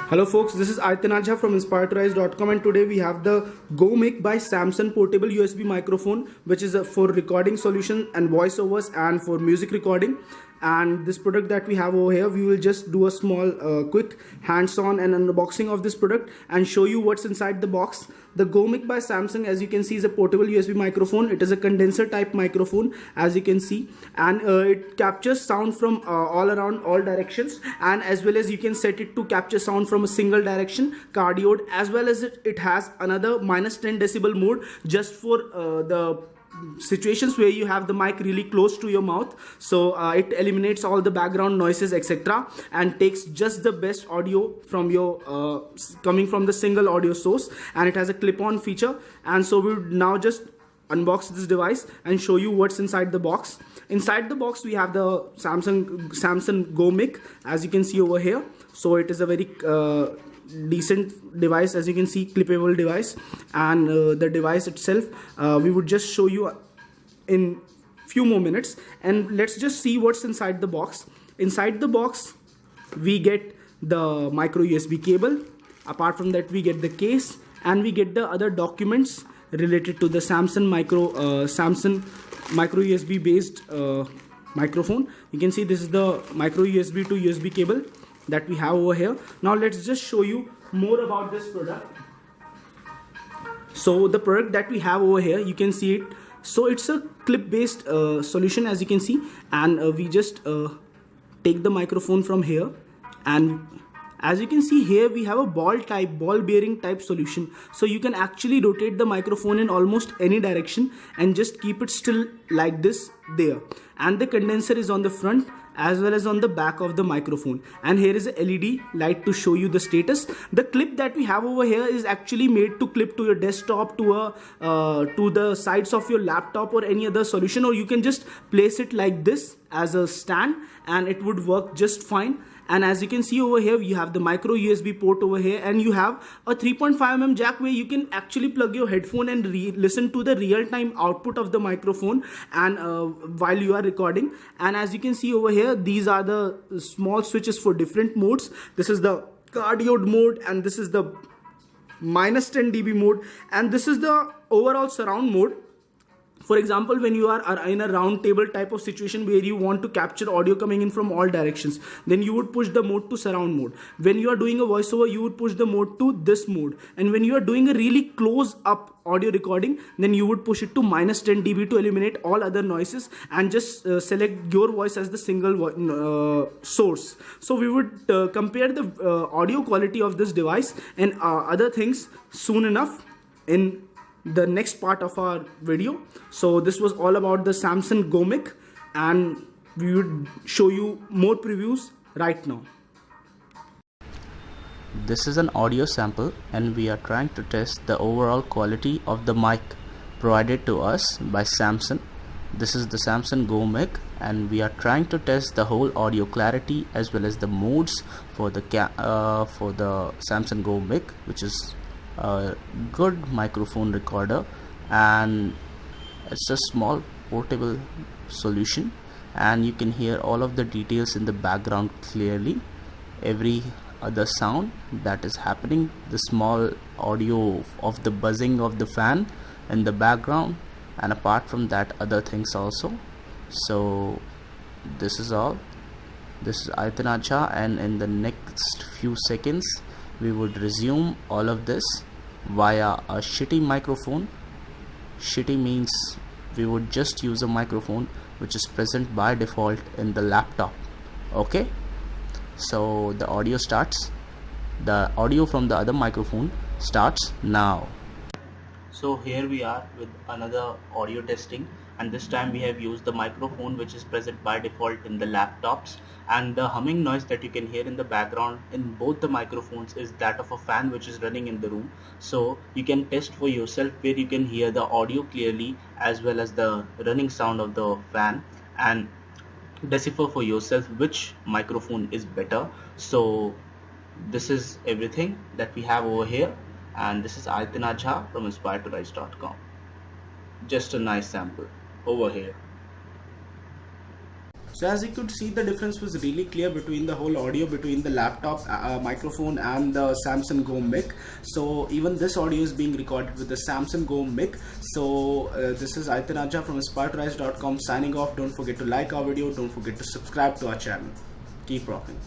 Hello folks, this is Aitan Ajha from inspiredtorise.com, and today we have the GoMic by Samsung portable USB microphone, which is for recording solution and voiceovers and for music recording. And this product that we have over here, we will just do a small quick hands-on and unboxing of this product and show you what's inside the box. The GoMic by Samsung, as you can see, is a portable USB microphone. It is a condenser type microphone, as you can see, and it captures sound from all around, all directions, and as well as you can set it to capture sound from a single direction, cardioid, as well as it has another -10 decibel mode just for the situations where you have the mic really close to your mouth. So it eliminates all the background noises, etc., and takes just the best audio from your coming from the single audio source, and it has a clip-on feature. And so we would now just unbox this device and show you what's inside the box. Inside the box we have the Samsung GoMic, as you can see over here. So it is a very decent device, as you can see, clippable device. And the device itself we would just show you in few more minutes, and let's just see what's inside the box. Inside the box we get the micro USB cable. Apart from that, we get the case, and we get the other documents related to the Samsung micro USB based microphone. You can see this is the micro USB to USB cable that we have over here. Now let's just show you more about this product. So the product that we have over here, you can see it. So it's a clip based solution, as you can see, and we just take the microphone from here, and as you can see here, we have a ball bearing type solution. So you can actually rotate the microphone in almost any direction and just keep it still like this there. And the condenser is on the front as well as on the back of the microphone, and here is a LED light to show you the status. The clip that we have over here is actually made to clip to your desktop, to the sides of your laptop or any other solution, or you can just place it like this as a stand and it would work just fine. And as you can see over here, you have the micro USB port over here, and you have a 3.5mm jack where you can actually plug your headphone and listen to the real-time output of the microphone and while you are recording. And as you can see over here, these are the small switches for different modes. This is the cardioid mode, and this is the -10 dB mode, and this is the overall surround mode. For example, when you are in a round table type of situation where you want to capture audio coming in from all directions, then you would push the mode to surround mode. When you are doing a voiceover, you would push the mode to this mode. And when you are doing a really close up audio recording, then you would push it to -10 dB to eliminate all other noises and just select your voice as the single source. So we would compare the audio quality of this device and other things soon enough in the next part of our video. So this was all about the Samsung GoMic, and we would show you more previews right now. This is an audio sample, and we are trying to test the overall quality of the mic provided to us by Samsung. This is the Samsung GoMic, and we are trying to test the whole audio clarity as well as the modes for the Samsung GoMic, which is a good microphone recorder, and it's a small portable solution, and you can hear all of the details in the background clearly. Every other sound that is happening, the small audio of the buzzing of the fan in the background, and apart from that, other things also. So this is all. This is Aitan Ajha, and in the next few seconds we would resume all of this via a shitty microphone. Shitty means we would just use a microphone which is present by default in the laptop. Okay, so the audio starts. The audio from the other microphone starts now. So here we are with another audio testing, and this time we have used the microphone which is present by default in the laptops, and the humming noise that you can hear in the background in both the microphones is that of a fan which is running in the room. So you can test for yourself where you can hear the audio clearly as well as the running sound of the fan, and decipher for yourself which microphone is better. So this is everything that we have over here, and this is Aitan Ajha from inspiredtorise.com. Just a nice sample over here. So as you could see, the difference was really clear between the whole audio between the laptop microphone and the Samsung Go mic. So even this audio is being recorded with the Samsung Go mic. So this is Aditya Raja from AspireToRise.com signing off. Don't forget to like our video. Don't forget to subscribe to our channel. Keep rocking.